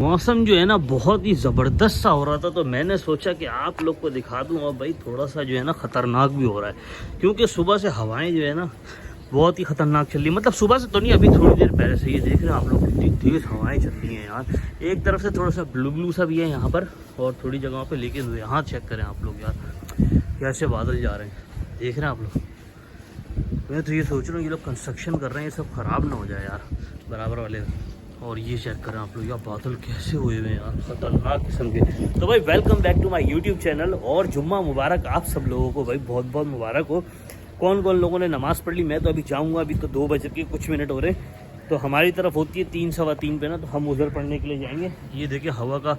मौसम जो है ना बहुत ही ज़बरदस्त सा हो रहा था, तो मैंने सोचा कि आप लोग को दिखा दूँ। और भाई थोड़ा सा जो है ना ख़तरनाक भी हो रहा है, क्योंकि सुबह से हवाएं जो है ना बहुत ही ख़तरनाक चल रही, मतलब सुबह से तो नहीं, अभी थोड़ी देर पहले से। ये देख रहे हैं आप लोग कितनी तेज़ हवाएं चल रही हैं यार। एक तरफ से थोड़ा सा ब्लू ब्लू सा भी है यहाँ पर और थोड़ी जगहों पे, लेकिन यहाँ चेक करें आप लोग यार कैसे बादल जा रहे हैं, देख रहे हैं आप लोग। मैं तो ये सोच रहा हूँ ये लोग कंस्ट्रक्शन कर रहे हैं, ये सब ख़राब ना हो जाए यार बराबर वाले। और ये चेक करें आप लोग यार बादल कैसे हुए हुए हैं यार, ख़तरनाक किस्म के। तो भाई welcome back to my YouTube channel और जुम्मा मुबारक आप सब लोगों को। भाई बहुत बहुत मुबारक हो। कौन कौन लोगों ने नमाज़ पढ़ ली? मैं तो अभी जाऊंगा, अभी तो 2 बज के कुछ मिनट हो रहे, तो हमारी तरफ होती है 3 सवा 3 पे ना, तो हम उधर पढ़ने के लिए जाएंगे। ये देखिए हवा का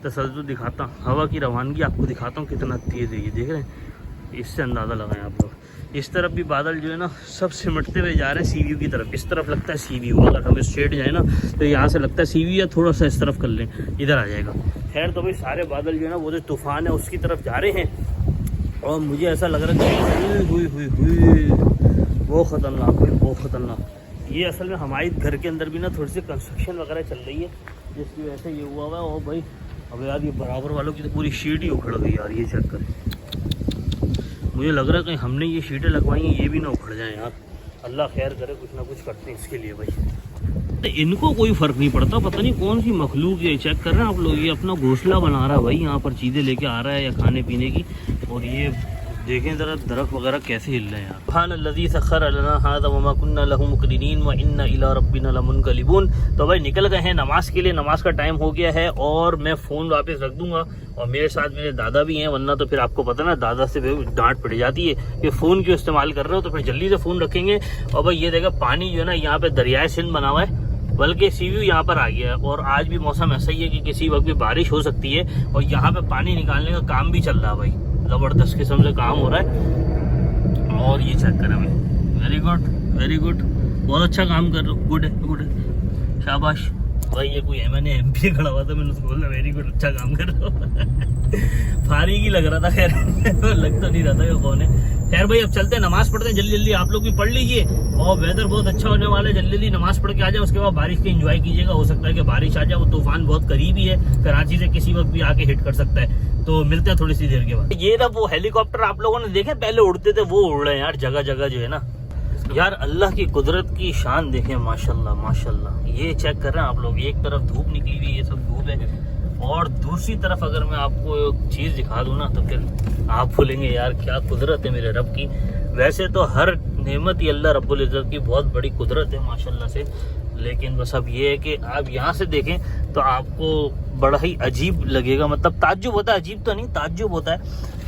तसल्जुल दिखाता हूँ, हवा की रवानगी आपको दिखाता हूँ कितना तेज़ है। ये देख रहे हैं, इससे अंदाज़ा लगाएं आप लोग। इस तरफ भी बादल जो है ना सब सिमटते हुए जा रहे हैं सी व्यू की तरफ। इस तरफ लगता है सी व्यू, अगर हम स्ट्रेट जाए ना तो यहाँ से लगता है सी व्यू, या थोड़ा सा इस तरफ कर लें इधर आ जाएगा। खैर तो भाई सारे बादल जो है ना वो जो तूफ़ान है उसकी तरफ जा रहे हैं, और मुझे ऐसा लग रहा है कि वो ख़तरनाक है, वो ख़तरनाक। ये असल में हमारे घर के अंदर भी ना थोड़ी सी कंस्ट्रक्शन वगैरह चल रही है, जिसकी वजह से ये हुआ हुआ है। और भाई अब यार ये बराबर वालों की तो पूरी शीट ही उखड़ गई यार। ये चेक करें, मुझे लग रहा है कहीं हमने ये शीटें लगवाई हैं ये भी ना उखड़ जाएं यार। अल्लाह खैर करे, कुछ ना कुछ करते हैं इसके लिए भाई। तो इनको कोई फ़र्क नहीं पड़ता, पता नहीं कौन सी मखलूक है। चेक कर रहे हैं आप लोग, ये अपना घोंसला बना रहा है भाई, यहाँ पर चीज़ें लेके आ रहा है या खाने पीने की। और ये देखें ज़रा दरख्त वगैरह कैसे हिल रहे हैं यार। सुब्हानल्लज़ी सख़्ख़र लना हाज़ा वमा कुन्ना लहू मुक़रिनीन व इन्ना इला रब्बिना लमुनक़लिबून। तो भाई निकल गए हैं नमाज़ के लिए, नमाज़ का टाइम हो गया है और मैं फ़ोन वापस रख दूंगा। और मेरे साथ मेरे दादा भी हैं, वरना तो फिर आपको पता ना दादा से डांट पड़ जाती है कि फ़ोन क्यों इस्तेमाल कर रहे हो, तो फिर जल्दी से फ़ोन रखेंगे। और भाई ये देखा पानी जो है ना यहाँ पे दरियाए सिंध बना हुआ है, बल्कि सी व्यू यहाँ पर आ गया है। और आज भी मौसम ऐसा ही है कि किसी वक्त भी बारिश हो सकती है, और यहाँ पे पानी निकालने का काम भी चल रहा है भाई, ज़बरदस्त किस्म से काम हो रहा है। और ये चेक करें भाई, वेरी गुड वेरी गुड, बहुत अच्छा काम कर रहे हो, गुड है गुड है, शाबाश भाई। ये कोई मैंने MP खड़ा हुआ था, मैंने उसको बोला वेरी गुड, अच्छा काम कर रहे हो। फारिग ही लग रहा था, खैर लग तो नहीं रहा था कि कौन है। खैर भाई अब चलते हैं, नमाज़ पढ़ते हैं जल्दी जल्दी। आप लोग भी पढ़ लीजिए, और वेदर बहुत अच्छा होने वाला है, जल्दी जल्दी नमाज़ पढ़ के आ जाए। उसके बाद बारिश के एंजॉय कीजिएगा, हो सकता है कि बारिश आ जाए। वो तूफान बहुत करीबी है, कराची से किसी वक्त भी आके हिट कर सकता है। तो मिलते हैं थोड़ी सी देर के बाद। ये ना वो हेलीकॉप्टर आप लोगों ने देखे पहले उड़ते थे, वो उड़ रहे हैं यार जगह जगह जो है ना यार। अल्लाह की कुदरत की शान देखें, माशाल्लाह माशाल्लाह। ये चेक कर रहे हैं आप लोग, एक तरफ धूप निकली हुई है, ये सब धूप है, और दूसरी तरफ अगर मैं आपको एक चीज़ दिखा दूँ ना तो फिर आप बोलेंगे यार क्या कुदरत है मेरे रब की। वैसे तो हर नेमत ही अल्लाह रब्बुल इज़्ज़त की बहुत बड़ी कुदरत है माशाल्लाह से, लेकिन बस अब ये है कि आप यहाँ से देखें तो आपको बड़ा ही अजीब लगेगा, मतलब ताज्जुब होता है, अजीब तो नहीं ताज्जुब होता है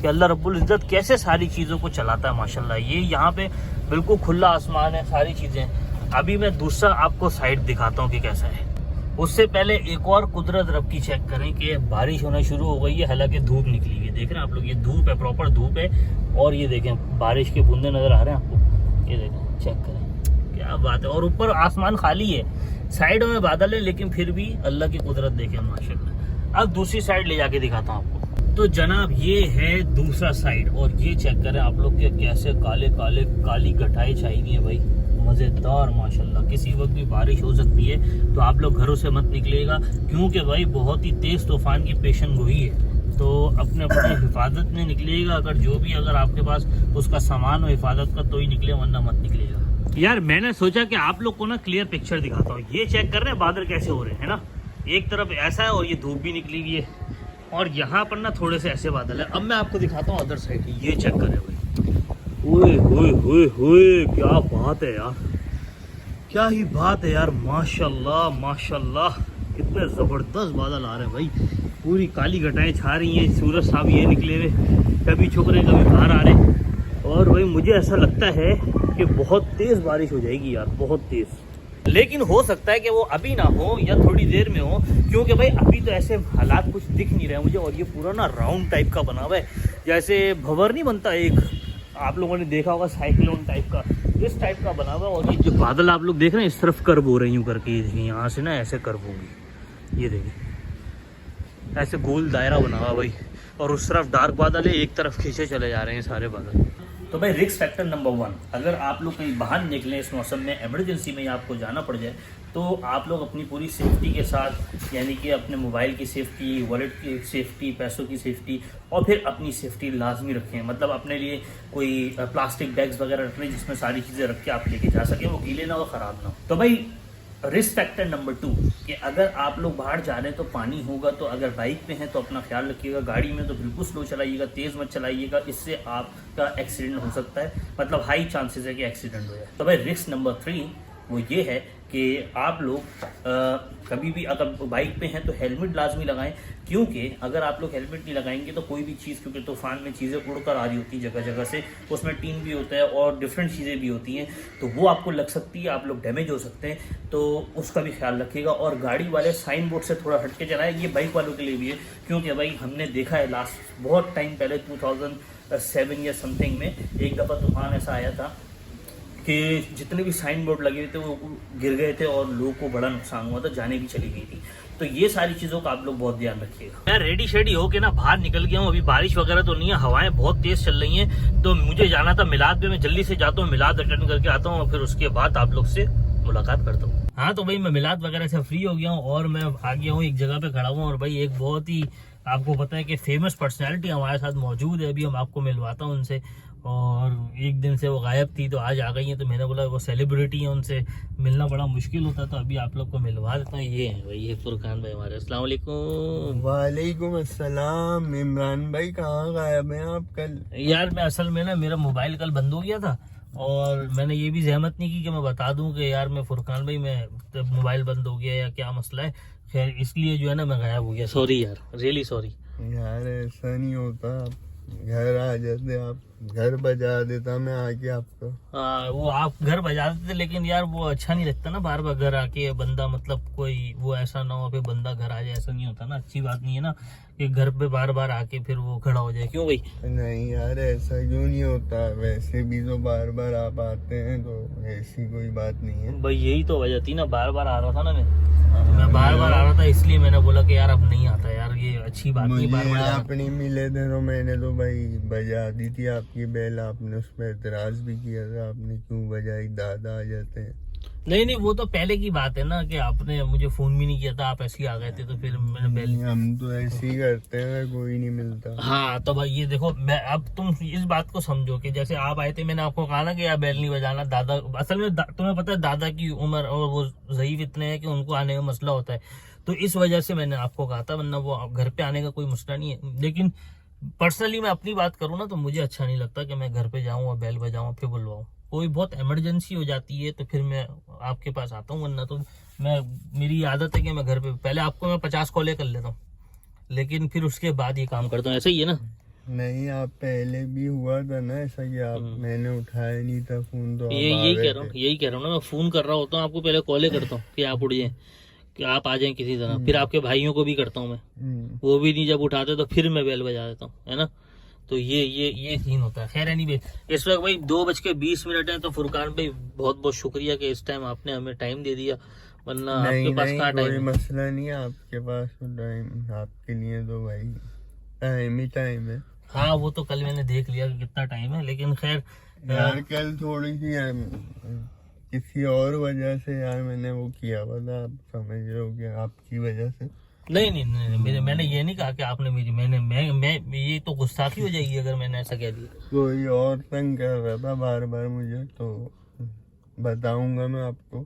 कि अल्लाह रब्बुल इज़्ज़त कैसे सारी चीज़ों को चलाता है माशाल्लाह। ये यहाँ पे बिल्कुल खुला आसमान है, सारी चीज़ें। अभी मैं दूसरा आपको साइड दिखाता हूँ कि कैसा है। उससे पहले एक और कुदरत रब की चेक करें कि बारिश होना शुरू हो गई है, हालांकि धूप निकली हुई है, देख रहे हैं आप लोग, ये धूप है, प्रॉपर धूप है। और ये देखें बारिश के बूंदे नज़र आ रहे हैं आपको, ये देखें चेक करें क्या बात है। और ऊपर आसमान खाली है, साइडों में बादल है, लेकिन फिर भी अल्लाह की कुदरत देखें माशाल्लाह। अब दूसरी साइड ले जाके दिखाता हूँ आपको। तो जनाब ये है दूसरा साइड, और ये चेक करें आप लोग के कैसे काले काले काली घटाई छाई हुई है भाई, मज़ेदार माशाल्लाह। किसी वक्त भी बारिश हो सकती है, तो आप लोग घरों से मत निकलिएगा, क्योंकि भाई बहुत ही तेज़ तूफ़ान की पेशन गोई है। तो अपने अपनी हिफाजत में निकलिएगा, अगर जो भी अगर आपके पास उसका सामान हो हिफाजत का तो ही निकले, वरना मत निकलिएगा। यार मैंने सोचा कि आप लोग को ना क्लियर पिक्चर दिखाता हूँ। ये चेक कर रहे हैं बादल कैसे हो रहे हैं ना, एक तरफ ऐसा है और ये धूप भी निकली हुई है, और यहाँ पर ना थोड़े से ऐसे बादल है। अब मैं आपको दिखाता हूँ अदर साइड, ये चेक करें भाई, ओए होए होए होए क्या बात है यार, क्या ही बात है यार, माशाल्लाह माशाल्लाह। कितने ज़बरदस्त बादल आ रहे हैं भाई, पूरी काली घटाएं छा रही हैं, सूरज साहब ये निकले हुए, कभी छुप रहे कभी बाहर आ रहे। और भाई मुझे ऐसा लगता है कि बहुत तेज़ बारिश हो जाएगी यार, बहुत तेज़। लेकिन हो सकता है कि वो अभी ना हो या थोड़ी देर में हो, क्योंकि भाई अभी तो ऐसे हालात कुछ दिख नहीं रहे मुझे। और ये पूरा ना राउंड टाइप का बना हुआ है, जैसे भंवर नहीं बनता एक, आप लोगों ने देखा होगा साइक्लोन टाइप का, इस टाइप का बना हुआ है। और ये जो बादल आप लोग देख रहे हैं इस तरफ कर्व हो रही यूँ करके, ये देखिए यहाँ से ना ऐसे कर्व होंगी, ये देखिए ऐसे गोल दायरा बना हुआ भाई। और उस तरफ डार्क बादल है, एक तरफ खींचे चले जा रहे हैं सारे बादल। तो भाई रिस्क फैक्टर नंबर 1, अगर आप लोग कहीं बाहर निकलें इस मौसम में, इमरजेंसी में आपको जाना पड़ जाए, तो आप लोग अपनी पूरी सेफ्टी के साथ, यानी कि अपने मोबाइल की सेफ्टी, वॉलेट की सेफ्टी, पैसों की सेफ्टी और फिर अपनी सेफ्टी लाजमी रखें। मतलब अपने लिए कोई प्लास्टिक बैग्स वगैरह रखें जिसमें सारी चीज़ें रख के आप लेके जा सकें, वो गीले ना हो, ख़राब ना हो। तो भाई रिस्क फैक्टर नंबर 2 कि अगर आप लोग बाहर जा रहे हैं तो पानी होगा, तो अगर बाइक पे हैं तो अपना ख्याल रखिएगा, गाड़ी में तो बिल्कुल स्लो चलाइएगा, तेज़ मत चलाइएगा, इससे आपका एक्सीडेंट हो सकता है, मतलब हाई चांसेस है कि एक्सीडेंट हो जाए। तो भाई रिस्क नंबर 3 वो ये है कि आप लोग कभी भी अगर बाइक पे हैं तो हेलमेट लाजमी लगाएं, क्योंकि अगर आप लोग हेलमेट नहीं लगाएंगे तो कोई भी चीज़, क्योंकि तूफान में चीज़ें उड़कर आ रही होती हैं जगह जगह से, उसमें टीन भी होता है और डिफरेंट चीज़ें भी होती हैं, तो वो आपको लग सकती है, आप लोग डैमेज हो सकते हैं, तो उसका भी ख्याल रखिएगा। और गाड़ी वाले साइन बोर्ड से थोड़ा हट के चलाएं, ये बाइक वालों के लिए भी है, क्योंकि भाई हमने देखा है लास्ट बहुत टाइम पहले 2007 या समथिंग में एक दफ़ा तूफान ऐसा आया था कि जितने भी साइन बोर्ड लगे हुए थे वो गिर गए थे और लोगों को बड़ा नुकसान हुआ था, जाने भी चली गई थी। तो ये सारी चीज़ों का आप लोग बहुत ध्यान रखिएगा। मैं रेडी शेडी होके ना बाहर निकल गया हूँ, अभी बारिश वगैरह तो नहीं है, हवाएं बहुत तेज चल रही हैं, तो मुझे जाना था मिलाद में, मैं जल्दी से जाता हूँ, मिलाद अटेंड करके आता हूँ और फिर उसके बाद आप लोग से मुलाकात करता हूँ। हाँ तो भाई मैं मिलाद वगैरह से फ्री हो गया हूँ और मैं आ गया हूँ एक जगह पे खड़ा हुआ, और भाई एक बहुत ही आपको पता है कि फेमस पर्सनैलिटी हमारे साथ मौजूद है, अभी हम आपको मिलवाता हूँ उनसे। और एक दिन से वो गायब थी तो आज आ गई है, तो मैंने बोला वो सेलिब्रिटी है, उनसे मिलना बड़ा मुश्किल होता, तो अभी आप लोग को मिलवा देता हूँ। ये है भाई, ये फुरकान भाई हमारे। अस्सलाम वालेकुम। वालेकुम अस्सलाम। इमरान भाई कहाँ गायब हैं आप कल? यार मैं असल में ना मेरा मोबाइल कल बंद हो गया था और मैंने ये भी जहमत नहीं की कि मैं बता दूं कि यार मैं फुरकान भाई मैं मोबाइल बंद हो गया या क्या मसला है, खैर इसलिए जो है ना मैं गायब हो गया, सॉरी यार, रियली सॉरी। यार ऐसा नहीं होता, आप घर आ जाते, आप घर बजा देता मैं आके आपको। वो आप घर बजा देते, लेकिन यार वो अच्छा नहीं लगता ना, बार बार घर आके बंदा, मतलब कोई वो ऐसा ना हो फिर बंदा घर आ जाए, ऐसा नहीं होता ना, अच्छी बात नहीं है ना कि घर पे बार बार आके फिर वो खड़ा हो जाए, क्यों भाई? नहीं यार ऐसा क्यों नहीं होता, वैसे भी तो बार बार आप आते हैं, तो ऐसी कोई बात नहीं है भाई। यही तो वजह थी ना, बार बार आ रहा था ना मैं बार बार आ रहा था, इसलिए मैंने बोला कि यार अब नहीं आता यार, ये अच्छी बात नहीं बार बार। आप नहीं मिले थे तो मैंने तो भाई बजा दी थी आपकी बेल, आपने उस पर एतराज भी किया था, आपने क्यों बजाई, दादा आ जाते हैं। नहीं वो तो पहले की बात है ना कि आपने मुझे फोन भी नहीं किया था, आप ऐसे ही आ गए थे, तो फिर मैंने बेल। हम तो ऐसे ही करते हैं, कोई नहीं मिलता। हाँ तो भाई ये देखो, मैं अब तुम इस बात को समझो कि जैसे आप आए थे, मैंने आपको कहा ना कि यार बेल नहीं बजाना, दादा असल में तुम्हें पता है दादा की उम्र और वो ज़ईफ इतने हैं कि उनको आने में मसला होता है, तो इस वजह से मैंने आपको कहा था, वरना वो घर पे आने का कोई मसला नहीं है। लेकिन पर्सनली मैं अपनी बात करूँ ना तो मुझे अच्छा नहीं लगता कि मैं घर पे जाऊँ और बेल बजाऊँ फिर बुलवाऊँ, कोई बहुत इमरजेंसी हो जाती है तो फिर मैं आपके पास आता हूँ, वरना तो मेरी आदत है कि मैं घर पे पहले आपको मैं 50 कॉलें कर लेता हूँ, लेकिन फिर उसके बाद ये काम करता हूँ, ऐसा ही है ना? नहीं आप पहले भी हुआ था ना ऐसा कि आप मैंने उठाया नहीं था फोन, तो यही कह रहा हूँ ना, मैं फोन कर रहा होता हूँ आपको, पहले कॉलें करता हूँ कि आप उठ जाए, कि आप आ जाएं किसी तरह, फिर आपके भाइयों को भी करता हूँ मैं, वो भी नहीं जब उठाते तो फिर मैं बेल बजा देता हूँ, है ना? तो ये सीन होता है। खैर एनीवे, इस वक्त भाई 2:20 है, तो फुरकान भाई बहुत बहुत शुक्रिया कि इस टाइम आपने हमें टाइम दे दिया, वरना आपके पास कहाँ टाइम? कोई मसला नहीं है, आपके पास तो टाइम, आपके लिए तो भाई टाइम ही टाइम है। हाँ वो तो कल मैंने देख लिया कि कितना टाइम है, लेकिन खैर यार कल थोड़ी सी किसी और वजह से यार मैंने वो किया हुआ था, आप समझ रहे हो कि आपकी वजह से। नहीं मैंने ये नहीं कहा कि आपने मेरी मैं ये तो गुस्ताखी हो जाएगी अगर मैंने ऐसा कह दिया। कोई और तंग कर रहा था बार बार मुझे, तो बताऊंगा मैं आपको।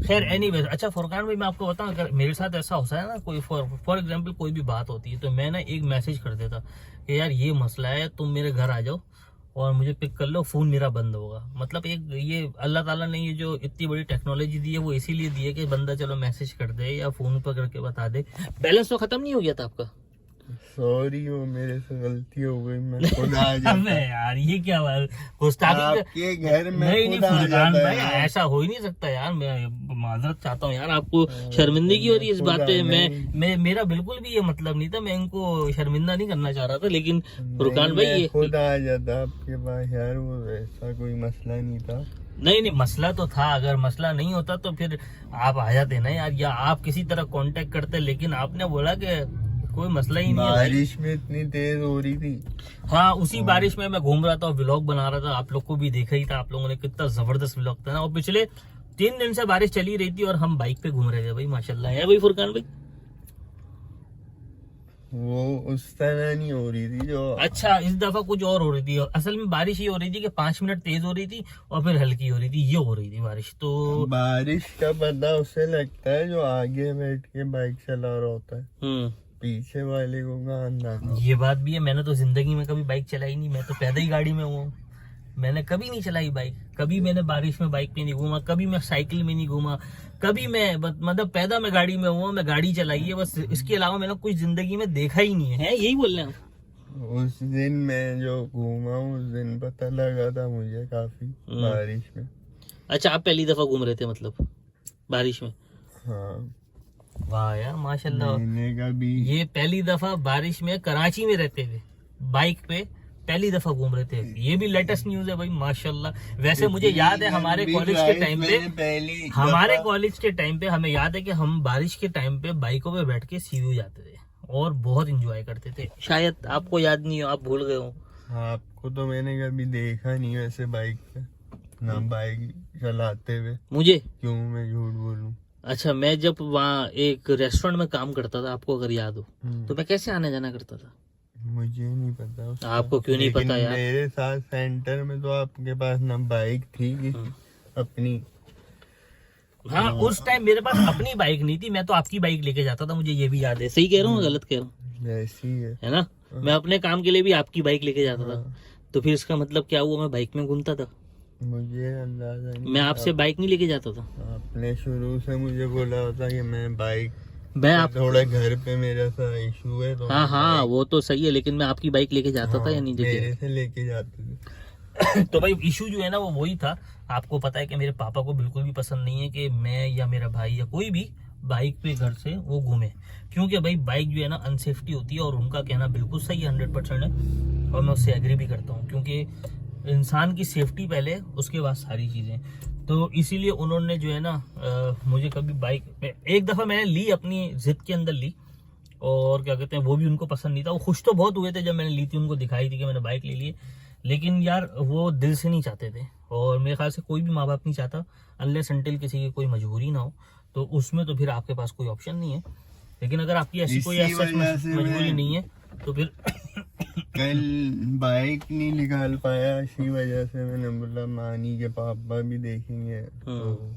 खैर एनीवेज, अच्छा फुरकान भाई मैं आपको बताऊं, अगर मेरे साथ ऐसा होता है ना, कोई फॉर एग्जांपल कोई भी बात होती है, तो मैं ना एक मैसेज कर देता कि यार ये मसला है, तुम मेरे घर आ जाओ और मुझे पिक कर लो, फोन मेरा बंद होगा। मतलब एक ये अल्लाह ताला ने ये जो इतनी बड़ी टेक्नोलॉजी दी है वो इसीलिए दी है कि बंदा चलो मैसेज कर दे या फोन पर करके बता दे। बैलेंस तो खत्म नहीं हो गया था आपका? सॉरी, वो मेरे से गलती हो गई, मैं खुद आ जाता। यार ये क्या बात, गुस्ताखी आपके घर में नहीं फुरकान भाई ऐसा हो ही नहीं सकता यार, मैं माजरत चाहता हूँ यार, आपको शर्मिंदगी हो रही है इस बात पे। मैं मेरा बिल्कुल भी ये मतलब नहीं था, मैं इनको शर्मिंदा नहीं करना चाह रहा था, लेकिन फुरकान भाई ये खुद आ जाता आपके पास यार, वो ऐसा कोई मसला नहीं था। नहीं मसला तो था, अगर मसला नहीं होता तो फिर आप आ जाते ना यार, या आप किसी तरह कांटेक्ट करते, लेकिन आपने बोला कि कोई मसला ही नहीं है। बारिश में इतनी तेज हो रही थी। हाँ, उसी बारिश में मैं घूम रहा था और व्लॉग बना रहा था, आप लोग को भी देखा ही था, आप लोगों ने कितना जबरदस्त व्लॉग था ना। और पिछले 3 दिन से बारिश चली रही थी और हम बाइक पे घूम रहे थे भाई, माशाल्लाह है भाई फुरकान भाई। वो उस तरह नहीं हो रही थी जो। अच्छा, इस दफा कुछ और हो रही थी। असल में बारिश ये हो रही थी कि 5 मिनट तेज हो रही थी और फिर हल्की हो रही थी, ये हो रही थी बारिश। तो बारिश का पता उसे लगता है जो आगे बैठ के बाइक चला रहा होता है, पीछे वाले को कहाँ अंदाजा। ये बात भी है, मैंने तो जिंदगी में कभी बाइक चलाई नहीं, मैं तो पैदल ही गाड़ी में हूँ, मैंने कभी नहीं चलाई बाइक, कभी मैंने बारिश में बाइक पे नहीं घूमा, कभी मैं साइकिल में नहीं घूमा, कभी मैं मतलब पैदा में गाड़ी में हुआ, मैं गाड़ी चलाई है बस, इसके अलावा मैंने कुछ जिंदगी में देखा ही नहीं है, यही बोल रहे हैं आप। उस दिन मैं जो घूमा उस दिन पता लगा था मुझे काफी बारिश में। अच्छा, आप पहली दफा घूम रहे थे मतलब बारिश में? हाँ, वाह यार माशाल्लाह। मैंने कभी ये पहली दफा बारिश में कराची में रहते हुए बाइक पे पहली दफा घूम रहे थे, ये भी लेटेस्ट न्यूज है भाई माशाल्लाह। वैसे मुझे याद है हमारे कॉलेज के टाइम पे, हमें याद है कि हम बारिश के टाइम पे बाइकों पे बैठ के सीयू जाते थे और बहुत एंजॉय करते थे। शायद आपको याद नहीं हो, आप भूल गए हो। आपको तो मैंने कभी देखा नहीं वैसे बाइक पे, ना बाइक चलाते हुए। मुझे क्यों मैं झूठ बोलूं। अच्छा, मैं जब वहाँ एक रेस्टोरेंट में काम करता था, आपको अगर याद हो, तो मैं कैसे आने जाना करता था? मुझे नहीं पता उसका। आपको क्यों नहीं पता यार? मेरे साथ सेंटर में तो आपके पास ना बाइक थी अपनी। हाँ, उस टाइम मेरे पास अपनी बाइक नहीं थी, मैं तो आपकी बाइक लेके जाता था, मुझे ये भी याद है। सही कह रहा हूँ, गलत कह रहा हूँ? ऐसी है ना, मैं अपने काम के लिए भी आपकी बाइक लेके जाता था। तो फिर इसका मतलब क्या हुआ, मैं बाइक में घूमता था? मुझे अंदाजा नहीं। मैं आपसे बाइक नहीं लेके जाता था। आपने शुरू से मुझे बोला होता कि मैं बाइक, मैं आप थोड़ा घर पे मेरा सा इशू है तो हाँ, वो तो सही है, लेकिन मैं आपकी बाइक लेके जाता था या नहीं मेरे से लेके जाते थे। तो भाई इशू जो है ना वो वही था। आपको पता है कि मेरे पापा को बिल्कुल भी पसंद नहीं है कि मैं या मेरा भाई या कोई भी बाइक पे घर से वो घूमे, क्योंकि भाई बाइक जो है ना अनसेफ्टी होती है, और उनका कहना बिल्कुल सही है, 100% है, और मैं उससे एग्री भी करता हूँ, क्योंकि इंसान की सेफ्टी पहले, उसके बाद सारी चीज़ें। तो इसीलिए उन्होंने जो है ना मुझे कभी बाइक में, एक दफ़ा मैंने ली, अपनी जिद के अंदर ली, और क्या कहते हैं, वो भी उनको पसंद नहीं था। वो खुश तो बहुत हुए थे जब मैंने ली थी, उनको दिखाई थी कि मैंने बाइक ले ली, लेकिन यार वो दिल से नहीं चाहते थे, और मेरे ख्याल से कोई भी माँ बाप नहीं चाहता, अनलेस अनटिल किसी की कोई मजबूरी ना हो, तो उसमें तो फिर आपके पास कोई ऑप्शन नहीं है। लेकिन अगर आपकी ऐसी कोई मजबूरी नहीं है तो फिर कल बाइक नहीं निकाल पाया, इसी वजह से मैंने बोला मानी के पापा भी देखेंगे तो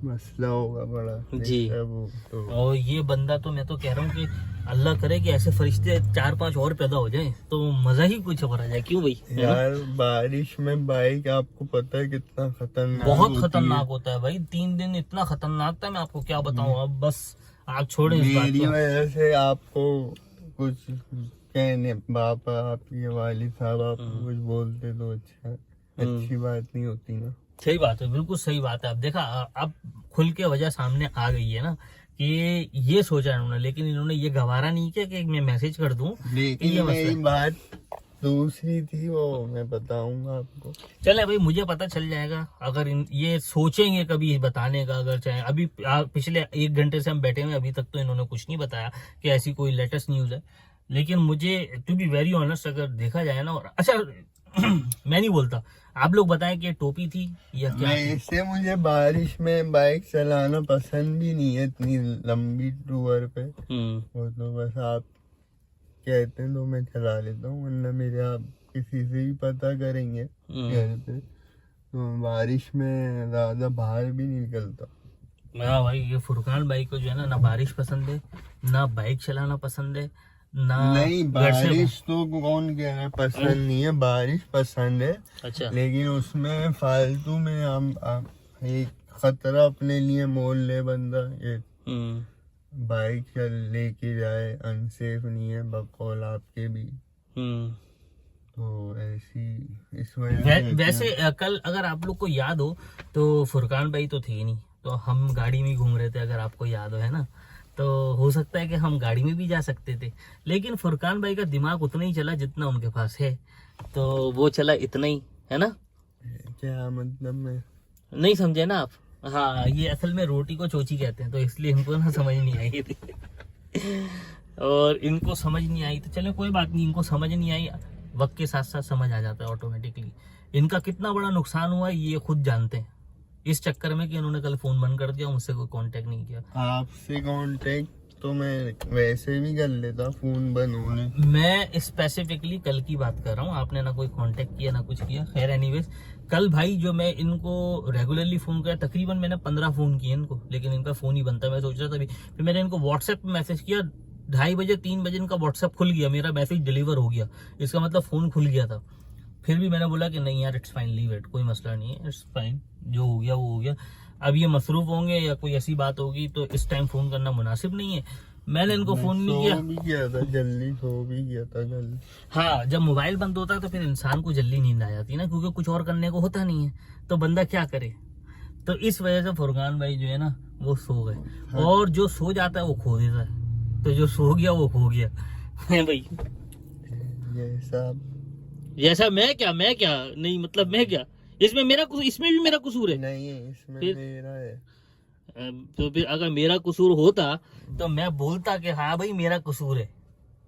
मसला होगा बड़ा जी। वो तो। और ये बंदा तो, मैं तो कह रहा हूँ कि अल्लाह करे कि ऐसे फरिश्ते 4-5 और पैदा हो जाएं तो मजा ही कुछ और आ जाए। क्यों भाई? यार बारिश में बाइक आपको पता है कितना खतरनाक, बहुत खतरनाक होता है भाई, 3 दिन इतना खतरनाक था, मैं आपको क्या बताऊं। अब बस आप छोड़े इस बात मेरी को। वजह से आपको कुछ कहने, पापा आपके वालिद साहब आपको कुछ बोलते तो अच्छा, अच्छी बात नहीं होती ना। सही बात है, बिल्कुल सही बात है। अब देखा, अब खुल के वजह सामने आ गई है ना कि ये सोचा इन्होंने, लेकिन इन्होंने ये गवारा नहीं किया कि मैं मैसेज कर दूं। लेकिन ये मेरी बात दूसरी थी, वो मैं बताऊंगा आपको। चले भाई, मुझे पता चल जाएगा अगर ये सोचेंगे कभी बताने का। अगर चाहे अभी पिछले 1 घंटे से हम बैठे हुए, अभी तक तो इन्होंने कुछ नहीं बताया कि ऐसी कोई लेटेस्ट न्यूज है। लेकिन मुझे टू बी वेरी ऑनेस्ट, अगर देखा जाए ना, और अच्छा मैं नहीं बोलता, आप लोग बताएं कि टोपी थी या क्या थी? इससे मुझे बारिश में बाइक चलाना पसंद भी नहीं है, इतनी लंबी टूर पे। वो तो बस आप कहते हैं तो मैं चला लेता हूँ, वरना मेरे आप किसी से भी पता करेंगे घर पे तो बारिश में ज्यादा बाहर भी नहीं निकलता। हाँ भाई, ये फुरकान भाई को जो है ना बारिश पसंद है, ना बाइक चलाना पसंद है, ना नहीं बारिश तो कौन कह रहा है पसंद नहीं है, बारिश पसंद है। अच्छा, लेकिन उसमें फालतू में हम एक खतरा अपने लिए मोल ले बंदा, ये बाइक चल लेके जाए, अनसेफ नहीं है बकौल आपके भी। तो ऐसी इस वजह वैसे कल अगर आप लोग को याद हो तो फुरकान भाई तो थे ही नहीं, तो हम गाड़ी में घूम रहे थे, अगर आपको याद हो, है ना। तो हो सकता है कि हम गाड़ी में भी जा सकते थे, लेकिन फुरकान भाई का दिमाग उतना ही चला जितना उनके पास है, तो वो चला इतना ही, है ना। क्या मतलब मैं नहीं समझे ना आप? हाँ, ये असल में रोटी को चोची कहते हैं, तो इसलिए इनको ना समझ नहीं आई थी। और इनको समझ नहीं आई, तो चलो कोई बात नहीं, इनको समझ नहीं आई, वक्त के साथ साथ समझ आ जाता है ऑटोमेटिकली। इनका कितना बड़ा नुकसान हुआ ये खुद जानते हैं, इस चक्कर में कि इन्होंने कल फोन बंद कर दिया, मुझसे कोई कांटेक्ट नहीं किया। आपसे कांटेक्ट तो मैं वैसे भी कर लेता, फोन बंद होने। मैं स्पेसिफिकली कल की बात कर रहा हूँ, आपने ना कोई कांटेक्ट किया ना कुछ किया। खैर एनीवेज, कल भाई जो मैं इनको रेगुलरली फोन किया, तकरीबन मैंने 15 फोन किए इनको, लेकिन इनका फोन ही बनता। मैं सोच रहा था अभी, फिर मैंने इनको व्हाट्सएप पे मैसेज किया, 2:30 बजे 3 बजे इनका व्हाट्सएप खुल गया, मेरा मैसेज डिलीवर हो गया, इसका मतलब फोन खुल गया था। फिर भी मैंने बोला कि नहीं यार, इट्स फाइन, लीव इट, कोई मसला नहीं है, इट्स फाइन, जो हो गया वो हो गया। अब ये मसरूफ होंगे या कोई ऐसी बात होगी तो इस टाइम फोन करना मुनासिब नहीं है। मैंने इनको फोन नहीं किया। सो भी किया था जल्दी, सो भी किया था कल। हाँ, जब मोबाइल बंद होता है तो फिर इंसान को जल्दी नींद आ जाती है ना, क्योंकि कुछ और करने को होता नहीं है, तो बंदा क्या करे। तो इस वजह से फुरकान भाई जो है ना वो सो गए। हाँ। और जो सो जाता है वो खो देता है, तो जो सो गया वो खो गया है भाई। ये सब जैसा मैं क्या नहीं, मतलब मैं क्या, इसमें मेरा इसमें भी मेरा कसूर है नहीं है, इसमें फिर- मेरा है। तो फिर अगर मेरा कसूर होता तो मैं बोलता कि हाँ भाई मेरा कसूर है,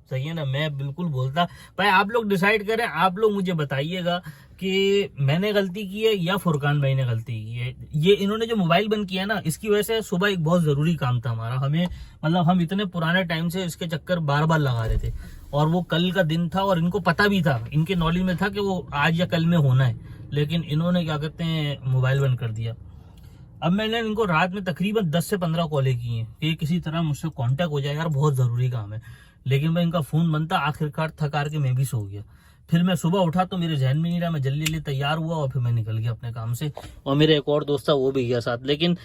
सही है ना, मैं बिल्कुल बोलता। भाई आप लोग डिसाइड करें, आप लोग मुझे बताइएगा कि मैंने गलती की है या फुरकान भाई ने गलती की है। ये इन्होंने जो मोबाइल बंद किया ना, इसकी वजह से सुबह एक बहुत जरूरी काम था हमारा, हमें मतलब हम इतने पुराने टाइम से इसके चक्कर बार बार लगा रहे थे, और वो कल का दिन था और इनको पता भी था, इनके नॉलेज में था कि वो आज या कल में होना है, लेकिन इन्होंने क्या कहते हैं मोबाइल बंद कर दिया। अब मैंने इनको रात में तकरीबन 10 से 15 कॉलें की हैं कि किसी तरह मुझसे कांटेक्ट हो जाए यार, बहुत ज़रूरी काम है, लेकिन भाई इनका फ़ोन बनता, आखिरकार थकार के मैं भी सो गया। फिर मैं सुबह उठा तो मेरे जहन में नहीं रहा, मैं जल्दी जल्दी तैयार हुआ और फिर मैं निकल गया अपने काम से, और मेरा एक और दोस्त था वो भी गया साथ। लेकिन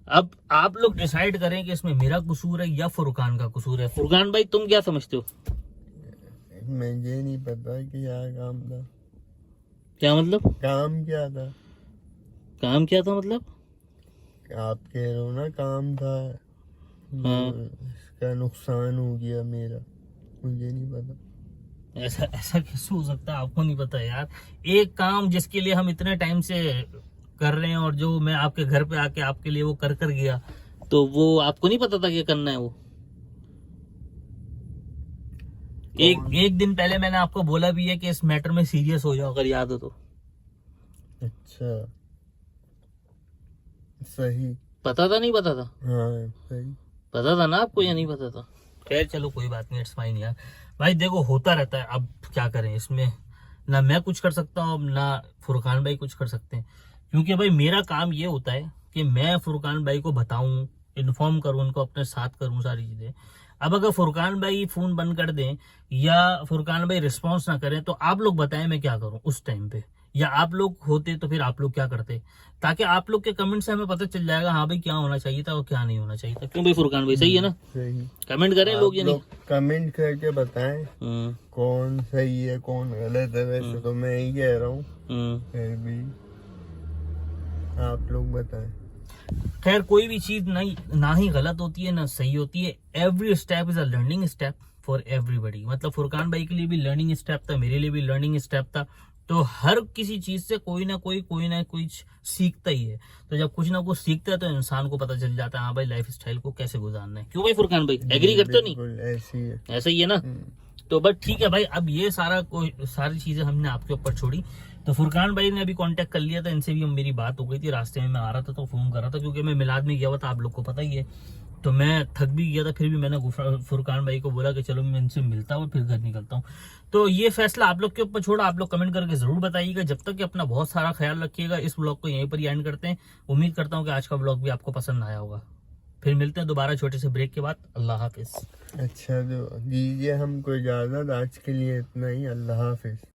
अब आप लोग डिसाइड करें कि इसमें मेरा कसूर है या फुरकान का कसूर है। फुरकान भाई तुम क्या समझते हो? मुझे नहीं पता कि क्या काम था। क्या मतलब? काम क्या था? काम क्या था मतलब? आप कह रहे हो ना काम था। हाँ। इसका नुकसान हो गया मेरा, मुझे नहीं पता। ऐसा ऐसा कैसे हो सकता है, आपको नहीं पता यार? एक काम जिसके लिए हम इतने टाइम से कर रहे हैं, और जो मैं आपके घर पे आके आपके लिए वो कर गया, तो वो आपको नहीं पता था कि करना है वो? एक दिन पहले मैंने आपको बोला भी है कि इस मैटर में सीरियस हो जाओ, अगर याद हो तो। अच्छा, सही। पता था नहीं पता था? हाँ सही। पता था ना आपको या नहीं पता था? खैर चलो कोई बात नहीं, इट्स फाइन यार। भाई देखो होता रहता है, अब क्या करें इसमें, ना मैं कुछ कर सकता हूँ ना फुरकान भाई कुछ कर सकते हैं, क्योंकि भाई मेरा काम ये होता है कि मैं फुरकान भाई को बताऊं, इन्फॉर्म करूं, उनको अपने साथ करूं सारी चीजें। अब अगर फुरकान भाई फोन बंद कर दें या फुरकान भाई रिस्पॉन्स ना करें, तो आप लोग बताएं मैं क्या करूं उस टाइम पे, या आप लोग होते तो फिर आप लोग क्या करते, ताकि आप लोग के कमेंट से हमें पता चल जाएगा हाँ भाई क्या होना चाहिए था और क्या नहीं होना चाहिए था। क्यों भाई फुरकान भाई, सही है ना? सही। कमेंट करें लोग या नहीं? कमेंट करके बताएं कौन सही है कौन गलत है। वैसे तो मैं ही कह रहा हूँ, फिर भी आप लोग बताएं। खैर कोई भी चीज ना ही गलत होती है ना सही होती है। Every step is a learning step for everybody. मतलब फुरकान भाई के लिए भी लर्निंग स्टेप था, मेरे लिए भी लर्निंग स्टेप था। तो हर किसी चीज से कोई ना कोई सीखता ही है। तो जब कुछ ना कुछ सीखता है तो इंसान को पता चल जाता है हाँ भाई लाइफ स्टाइल को कैसे गुजारना है। क्यों भाई फुरकान भाई, एग्री करते हो नहीं? ऐसी है, ऐसा ही है ना? तो बस ठीक है भाई, अब ये सारी चीजें हमने आपके ऊपर छोड़ी। तो फुरकान भाई ने अभी कांटेक्ट कर लिया था, इनसे भी मेरी बात हो गई थी, रास्ते में मैं आ रहा था तो फोन कर रहा था, क्योंकि मैं मिलाद में गया हुआ था, आप लोग को पता ही है। तो मैं थक भी गया था, फिर भी मैंने फुरकान भाई को बोला कि चलो मैं इनसे मिलता हूँ और फिर घर निकलता हूँ। तो ये फैसला आप लोग के ऊपर छोड़ा, आप लोग कमेंट करके जरूर बताइएगा। जब तक कि अपना बहुत सारा ख्याल रखिएगा। इस ब्लॉग को यहीं पर ही एंड करते हैं। उम्मीद करता हूँ कि आज का ब्लॉग भी आपको पसंद आया होगा। फिर मिलते हैं दोबारा छोटे से ब्रेक के बाद। अल्लाह हाफिज। अच्छा तो दीजिए हमको इजाजत, आज के लिए इतना ही। अल्लाह हाफिज।